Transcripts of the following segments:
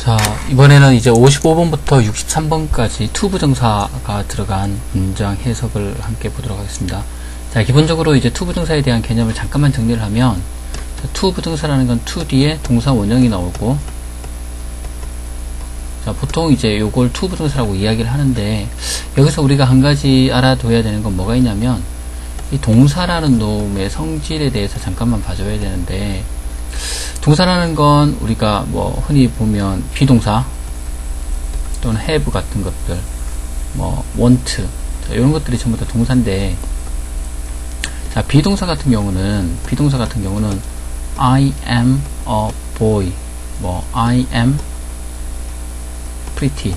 자, 이번에는 이제 55번부터 63번까지 to 부정사가 들어간 문장 해석을 함께 보도록 하겠습니다. 자, 기본적으로 이제 to 부정사에 대한 개념을 잠깐만 정리를 하면, 자, to 부정사라는 건 to 뒤에 동사 원형이 나오고, 자, 보통 이제 요걸 to 부정사라고 이야기를 하는데, 여기서 우리가 한 가지 알아둬야 되는 건 뭐가 있냐면, 이 동사라는 놈의 성질에 대해서 잠깐만 봐줘야 되는데, 동사라는 건 우리가 뭐 흔히 보면 비동사 또는 have 같은 것들, 뭐 want, 자, 이런 것들이 전부 다 동사인데, 자, 비동사 같은 경우는 I am a boy, 뭐 I am pretty.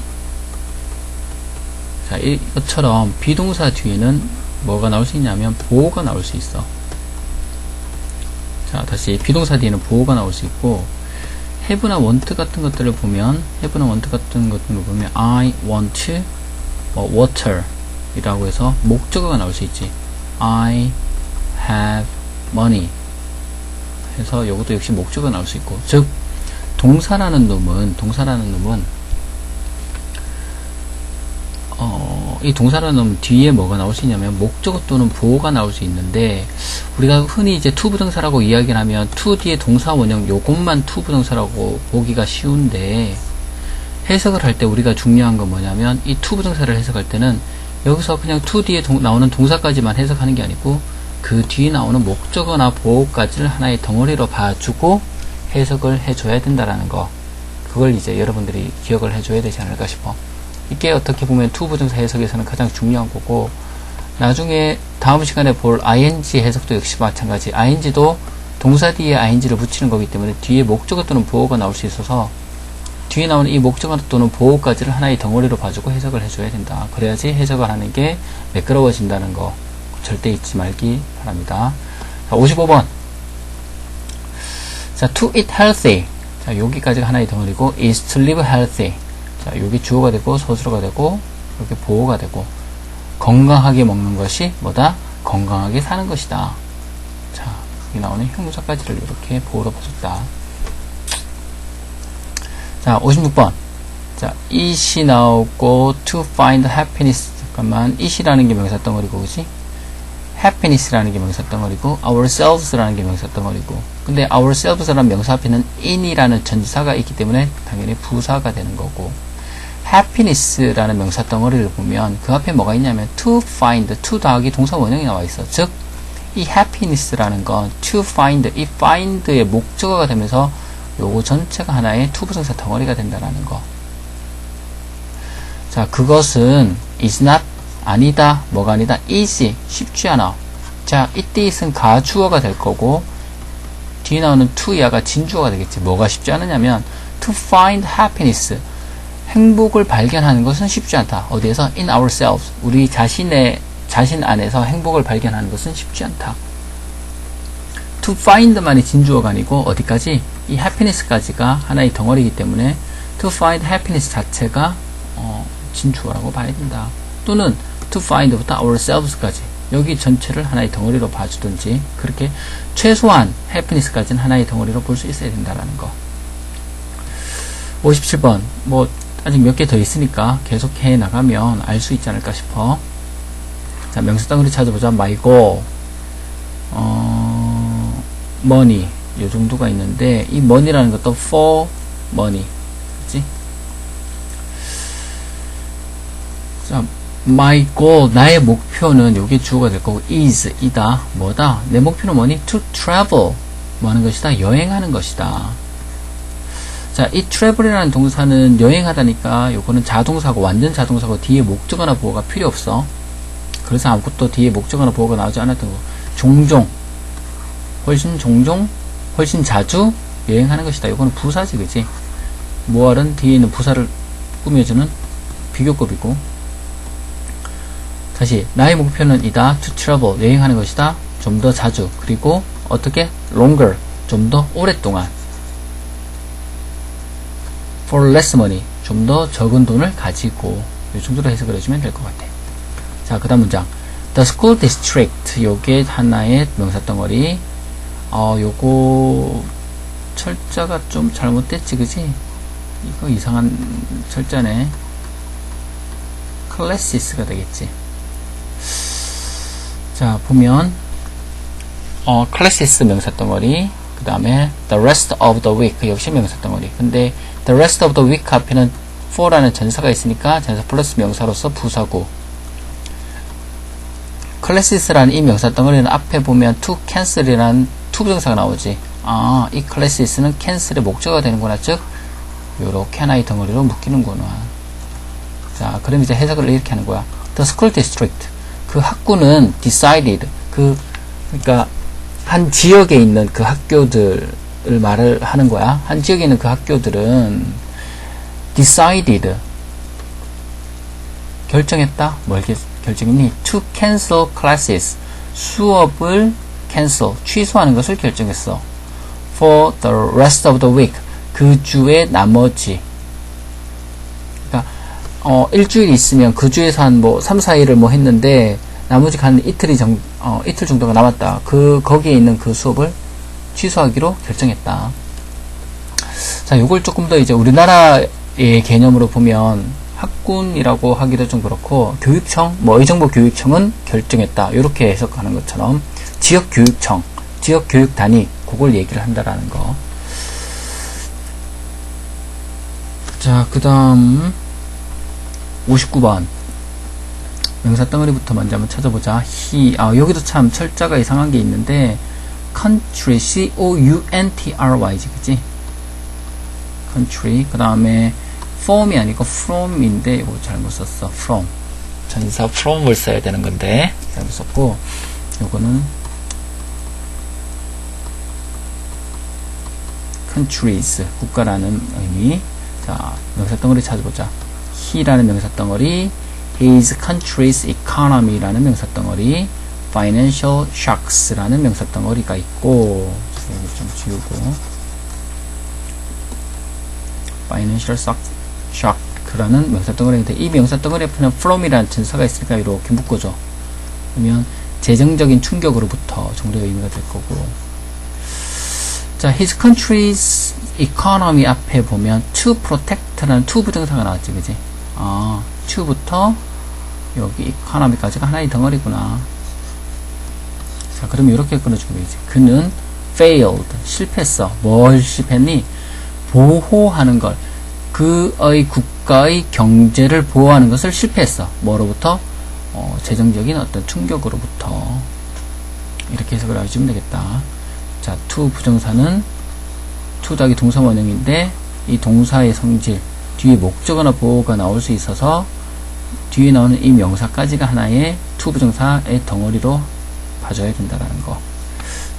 자, 이것처럼 비동사 뒤에는 뭐가 나올 수 있냐면 보호가 나올 수 있어. 자, 다시 비동사 뒤에는 보호가 나올 수 있고, have나 want 같은 것들을 보면 I want water 이라고 해서 목적어가 나올 수 있지. I have money 해서 이것도 역시 목적어가 나올 수 있고, 즉 동사라는 놈은 이 동사라는 놈 뒤에 뭐가 나올 수 있냐면 목적어 또는 보호가 나올 수 있는데, 우리가 흔히 이제 to 부정사라고 이야기를 하면 to 뒤에 동사 원형 요것만 to 부정사라고 보기가 쉬운데, 해석을 할 때 우리가 중요한 건 뭐냐면 이 to 부정사를 해석할 때는 여기서 그냥 to 뒤에 나오는 동사까지만 해석하는 게 아니고 그 뒤에 나오는 목적어나 보호까지를 하나의 덩어리로 봐주고 해석을 해줘야 된다라는 거, 그걸 이제 여러분들이 기억을 해줘야 되지 않을까 싶어. 이게 어떻게 보면 to 부정사 해석에서는 가장 중요한 거고, 나중에 다음 시간에 볼 ing 해석도 역시 마찬가지. ing도 동사 뒤에 ing를 붙이는 거기 때문에 뒤에 목적어 또는 보호가 나올 수 있어서 뒤에 나오는 이 목적어 또는 보호까지를 하나의 덩어리로 봐주고 해석을 해줘야 된다. 그래야지 해석을 하는 게 매끄러워진다는 거 절대 잊지 말기 바랍니다. 자, 55번. 자, to eat healthy. 자, 여기까지가 하나의 덩어리고, is to live healthy. 자, 여기 주어가 되고 서술어가 되고 이렇게 보호가 되고, 건강하게 먹는 것이 뭐다? 건강하게 사는 것이다. 자, 여기 나오는 형용사까지를 이렇게 보호로 봐줬다. 자, 56번. 자, it이 나오고 to find happiness. 잠깐만, it이라는 게 명사 덩어리고, 그지? happiness라는 게 명사 덩어리고, ourselves라는 게 명사 덩어리고, 근데 ourselves라는 명사 앞에는 in이라는 전치사가 있기 때문에 당연히 부사가 되는 거고, happiness라는 명사 덩어리를 보면 그 앞에 뭐가 있냐면 to find, to 더하기 동사 원형이 나와 있어. 즉, 이 happiness라는 건 to find, 이 find의 목적어가 되면서 요거 전체가 하나의 to 부정사 덩어리가 된다라는 거. 자, 그것은 is not, 아니다, 뭐가 아니다, is, 쉽지 않아. 자, it은 가주어가 될 거고, 뒤에 나오는 to야가 진주어가 되겠지. 뭐가 쉽지 않으냐면 to find happiness, 행복을 발견하는 것은 쉽지 않다. 어디에서? in ourselves, 우리 자신 안에서 행복을 발견하는 것은 쉽지 않다. to find만이 진주어가 아니고 어디까지? 이 happiness까지가 하나의 덩어리이기 때문에 to find happiness 자체가 진주어라고 봐야 된다. 또는 to find부터 ourselves까지, 여기 전체를 하나의 덩어리로 봐주든지, 그렇게 최소한 happiness까지는 하나의 덩어리로 볼 수 있어야 된다라는 거. 57번. 뭐 아직 몇 개 더 있으니까 계속 해 나가면 알 수 있지 않을까 싶어. 자, 명사 덩어리 찾아보자. my goal, money, 요 정도가 있는데, 이 money라는 것도 for money, 그치? 자, my goal, 나의 목표는, 요게 주어가 될 거고, is, 이다, 뭐다? 내 목표는 뭐니? to travel, 뭐 하는 것이다? 여행하는 것이다. 자, 이 travel이라는 동사는 여행하다니까 요거는 자동사고, 완전 자동사고, 뒤에 목적어나 보호가 필요 없어. 그래서 아무것도 뒤에 목적어나 보호가 나오지 않았던 거. 종종, 훨씬 종종, 훨씬 자주 여행하는 것이다. 요거는 부사지, 그지? 모알은 뒤에 있는 부사를 꾸며주는 비교급이고, 다시, 나의 목표는 이다, to travel, 여행하는 것이다, 좀 더 자주, 그리고 어떻게? longer, 좀 더 오랫동안, for less money, 좀 더 적은 돈을 가지고, 이 정도로 해석을 해주면 될 것 같아. 자, 그 다음 문장. The school district, 요게 하나의 명사 덩어리. 요거 철자가 좀 잘못됐지, 그지? 이거 이상한 철자네. classes가 되겠지. 자, 보면 classes 명사덩어리, 그 다음에 the rest of the week 역시 명사덩어리. 근데 the rest of the week 앞에는 for라는 전사가 있으니까 전사 플러스 명사로서 부사고, classes라는 이 명사덩어리는 앞에 보면 to cancel이라는 투부정사가 나오지. 아, 이 classes는 cancel의 목적어가 되는구나. 즉 요렇게 하나의 덩어리로 묶이는구나. 자, 그럼 이제 해석을 이렇게 하는 거야. The school district, 그 학구는 decided, 그러니까 한 지역에 있는 그 학교들을 말을 하는 거야. 한 지역에 있는 그 학교들은 decided, 결정했다. 뭘 결정했니? To cancel classes, 수업을 cancel, 취소하는 것을 결정했어. For the rest of the week, 그 주의 나머지. 그러니까 일주일 있으면 그 주에서 한 3, 4일을 했는데 나머지 한 이틀 정도가 남았다. 거기에 있는 그 수업을 취소하기로 결정했다. 자, 요걸 조금 더 이제 우리나라의 개념으로 보면 학군이라고 하기도 좀 그렇고, 교육청, 의정부 교육청은 결정했다. 이렇게 해석하는 것처럼 지역교육청, 지역교육단위, 그걸 얘기를 한다라는 거. 자, 그 다음 59번 명사덩어리부터 먼저 한번 찾아보자. 여기도 참 철자가 이상한 게 있는데 country, C-O-U-N-T-R-Y지, 그치? country, 그 다음에 form이 아니고 from인데 이거 잘못 썼어. from, 전사 from을 써야 되는 건데 잘못 썼고, 요거는 countries, 국가라는 의미. 자, 명사덩어리 찾아보자. he라는 명사덩어리, his country's economy라는 명사덩어리, financial shocks라는 명사덩어리가 있고, 여기 좀 지우고, financial shock라는 명사덩어리인데, 이 명사덩어리 앞에는 from이라는 전사가 있으니까 이렇게 묶어줘. 그러면 재정적인 충격으로부터 정도의 의미가 될 거고. 자, his country's economy 앞에 보면 to protect라는 to 부정사가 나왔지, 그지? to부터 여기 economy까지가 하나의 덩어리구나. 자, 그럼 이렇게 끊어주면 되지. 그는 failed, 실패했어. 뭘 실패했니? 보호하는 걸, 그의 국가의 경제를 보호하는 것을 실패했어. 뭐로부터? 재정적인 어떤 충격으로부터. 이렇게 해석을 해주면 되겠다. 자, to 부정사는 to 더하기 동사 원형인데, 이 동사의 성질, 뒤에 목적어나 보호가 나올 수 있어서 뒤에 나오는 이 명사까지가 하나의 to 부정사의 덩어리로 봐줘야 된다는 거.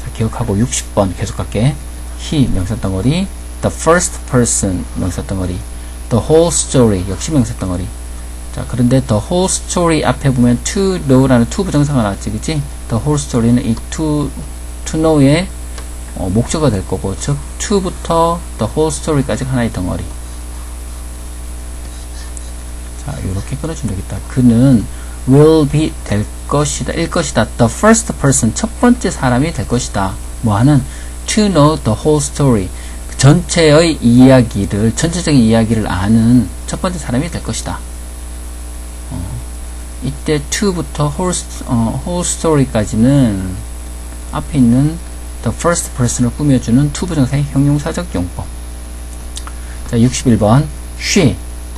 자, 기억하고 60번 계속 갈게. he 명사덩어리, the first person 명사덩어리, the whole story 역시 명사덩어리. 자, 그런데 the whole story 앞에 보면 to know라는 to 부정사가 나왔지, 그치? the whole story는 이 to know의 목적어가 될 거고, 즉 to부터 the whole story까지 하나의 덩어리. 자, 이렇게 끊어주면 되겠다. 그는 will be, 될 것이다, 일 것이다. the first person, 첫 번째 사람이 될 것이다. 뭐 하는? to know the whole story, 전체의 이야기를, 전체적인 이야기를 아는 첫 번째 사람이 될 것이다. 이때 to부터 whole story까지는 앞에 있는 the first person을 꾸며주는 to 부정사의 형용사적 용법. 자, 61번 she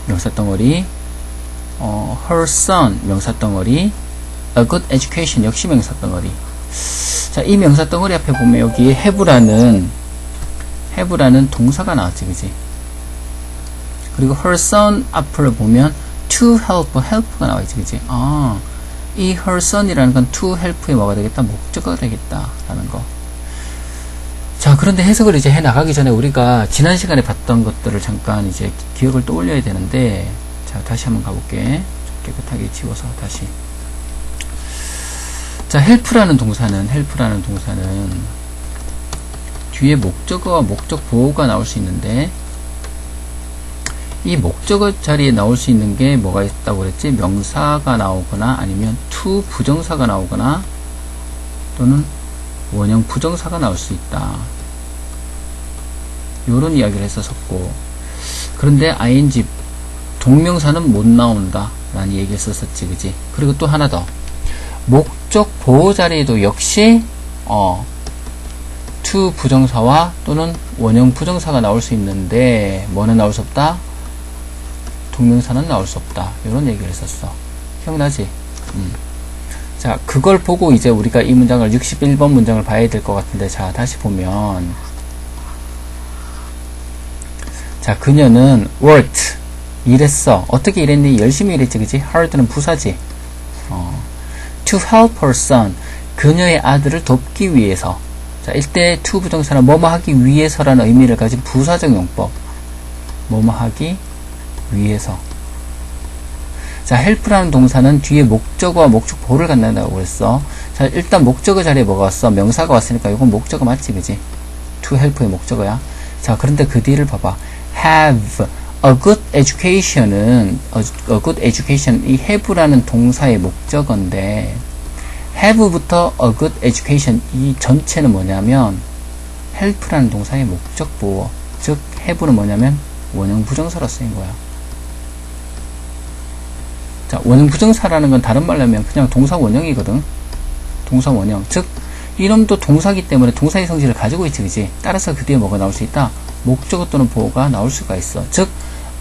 명사덩어리, her son 명사덩어리, a good education 역시 명사덩어리. 자, 이 명사덩어리 앞에 보면 여기 have라는 동사가 나왔지, 그지? 그리고 her son 앞을 보면 to help가 나와있지, 그지? 이 her son이라는 건 to help의 뭐가 되겠다? 목적어가 되겠다 라는 거. 자, 그런데 해석을 이제 해 나가기 전에 우리가 지난 시간에 봤던 것들을 잠깐 이제 기억을 떠올려야 되는데, 자, 다시 한번 가볼게. 깨끗하게 지워서 다시. 자, help라는 동사는 뒤에 목적어와 목적 보호가 나올 수 있는데, 이 목적어 자리에 나올 수 있는 게 뭐가 있다고 그랬지? 명사가 나오거나 아니면 to 부정사가 나오거나 또는 원형 부정사가 나올 수 있다. 요런 이야기를 했었고, 그런데 ing 동명사는 못 나온다 라는 얘기 했었지, 그지? 그리고 또 하나 더, 목적 보호 자리에도 역시 to 부정사와 또는 원형 부정사가 나올 수 있는데 뭐는 나올 수 없다? 동명사는 나올 수 없다, 이런 얘기를 했었어. 기억나지? 자, 그걸 보고 이제 우리가 이 문장을 61번 문장을 봐야 될 것 같은데, 자, 다시 보면, 자, 그녀는 worked, 일했어. 어떻게 일했니? 열심히 일했지, 그지? hard는 부사지. to help her son, 그녀의 아들을 돕기 위해서. 자, 이때 to 부정사는 뭐뭐 하기 위해서라는 의미를 가진 부사적 용법. 뭐뭐 하기 위해서. 자, help라는 동사는 뒤에 목적어와 목적보를 갖는다고 그랬어. 자, 일단 목적어 자리에 뭐가 왔어? 명사가 왔으니까 이건 목적어 맞지, 그지? to help의 목적어야. 자, 그런데 그 뒤를 봐봐. have a good education은 a good education, 이 have라는 동사의 목적어인데, have부터 a good education, 이 전체는 뭐냐면 help라는 동사의 목적보어, 즉 have는 뭐냐면 원형 부정사로 쓰인 거야. 자, 원형 부정사라는 건 다른 말로 하면 그냥 동사 원형이거든. 동사 원형. 즉, 이놈도 동사기 때문에 동사의 성질을 가지고 있지, 그지? 따라서 그 뒤에 뭐가 나올 수 있다? 목적어 또는 보어가 나올 수가 있어. 즉,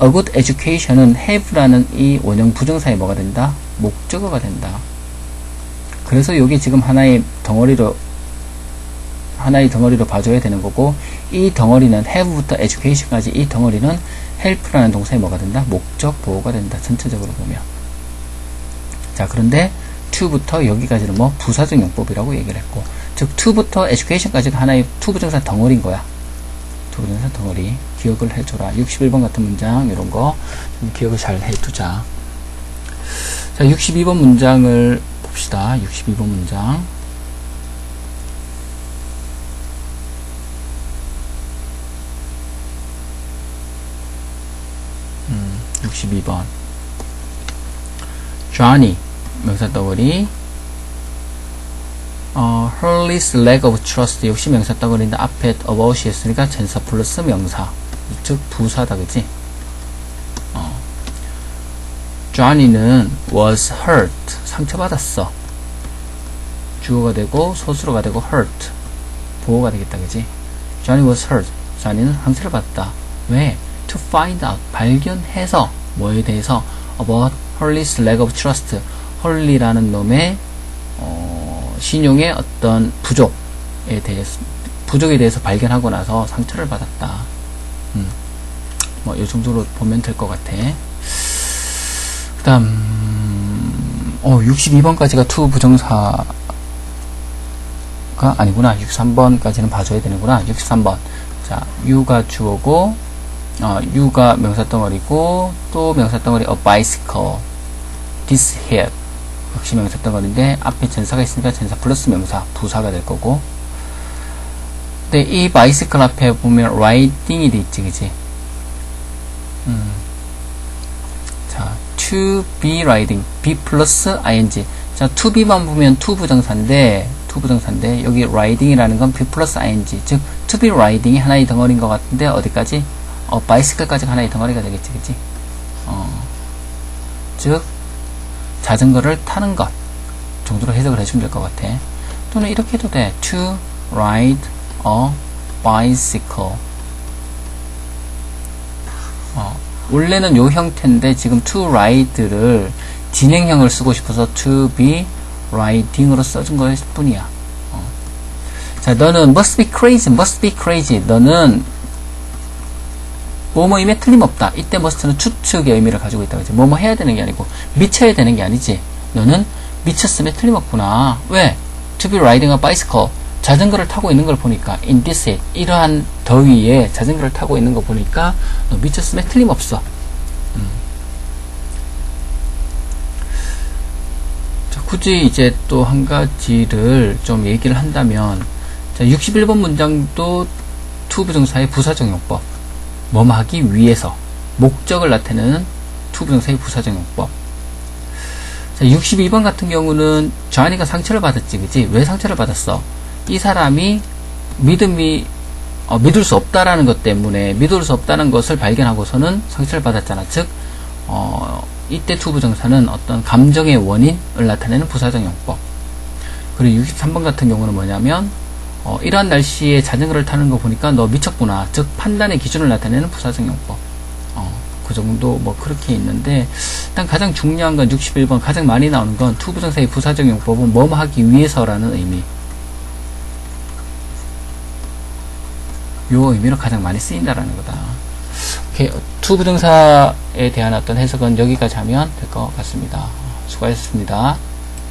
a good education은 have라는 이 원형 부정사에 뭐가 된다? 목적어가 된다. 그래서 이게 지금 하나의 덩어리로 봐줘야 되는 거고, 이 덩어리는 have부터 education까지 이 덩어리는 help라는 동사에 뭐가 된다? 목적 보어가 된다. 전체적으로 보면. 자, 그런데 to부터 여기까지는 뭐 부사적 용법이라고 얘기를 했고, 즉 to부터 education까지가 하나의 to 부정사 덩어리인 거야. to 부정사 덩어리. 기억을 해줘라. 61번 같은 문장 이런 거 좀 기억을 잘 해두자. 자, 62번 문장을 봅시다. 62번 문장. 62번. Johnny 명사 덩어리. Hurley's lack of trust 역시 명사 덩어리인데 앞에 about이 했으니까 전사 플러스 명사, 즉 부사다, 그치? Johnny는 was hurt, 상처받았어. 주어가 되고 소수로가 되고 hurt, 보호가 되겠다, 그치? Johnny was hurt, Johnny는 상처를 받았다. 왜? To find out, 발견해서 뭐에 대해서? About Hurley's lack of trust, 헐리라는 놈의 신용의 어떤 부족에 대해서 발견하고 나서 상처를 받았다. 뭐 이 정도로 보면 될 것 같아. 그 다음 62번까지가 to 부정사가 아니구나. 63번까지는 봐줘야 되는구나. 63번. 자, you가 주어고 you가 명사덩어리고, 또 명사덩어리 a bicycle, this hit 역시 명사덩어리인데 앞에 전사가 있으니까 전사 플러스 명사, 부사가 될 거고. 근데 이 bicycle 앞에 보면 riding이 돼 있지, 그치? 자, to be riding, be 플러스 ing. 자, to be만 보면 to 부정사인데 여기 riding이라는 건 be 플러스 ing, 즉 to be riding이 하나의 덩어리인 것 같은데 어디까지? bicycle까지 하나의 덩어리가 되겠지, 그치? 즉 자전거를 타는 것 정도로 해석을 해주면 될 것 같아. 또는 이렇게 해도 돼. To ride a bicycle. 원래는 요 형태인데 지금 to ride를 진행형을 쓰고 싶어서 to be riding으로 써준 것일 뿐이야. 자, 너는 must be crazy. 너는 뭐뭐임에 틀림없다. 이때 must는 추측의 의미를 가지고 있다. 그치? 뭐뭐 해야 되는 게 아니고 미쳐야 되는 게 아니지. 너는 미쳤음에 틀림없구나. 왜? To be riding a bicycle. 자전거를 타고 있는 걸 보니까 in this heat, 이러한 더위에 자전거를 타고 있는 거 보니까 너 미쳤음에 틀림없어. 자, 굳이 이제 또 한 가지를 좀 얘기를 한다면, 자, 61번 문장도 to 부정사의 부사적 용법. 뭐뭐 하기 위해서, 목적을 나타내는 to 부정사의 부사적 용법. 자, 62번 같은 경우는 조한이가 상처를 받았지, 그치? 왜 상처를 받았어? 이 사람이 믿음이 믿을 수 없다라는 것 때문에 믿을 수 없다는 것을 발견하고서는 상처를 받았잖아. 즉 이때 투부정사는 어떤 감정의 원인을 나타내는 부사적 용법. 그리고 63번 같은 경우는 뭐냐면 이러한 날씨에 자전거를 타는 거 보니까 너 미쳤구나. 즉 판단의 기준을 나타내는 부사적 용법. 그 정도 뭐 그렇게 있는데, 일단 가장 중요한 건 61번 가장 많이 나오는 건 투부정사의 부사적 용법은 뭐뭐 하기 위해서라는 의미. 요 의미로 가장 많이 쓰인다라는 거다. 오케이. 투부정사에 대한 어떤 해석은 여기까지 하면 될 것 같습니다. 수고하셨습니다.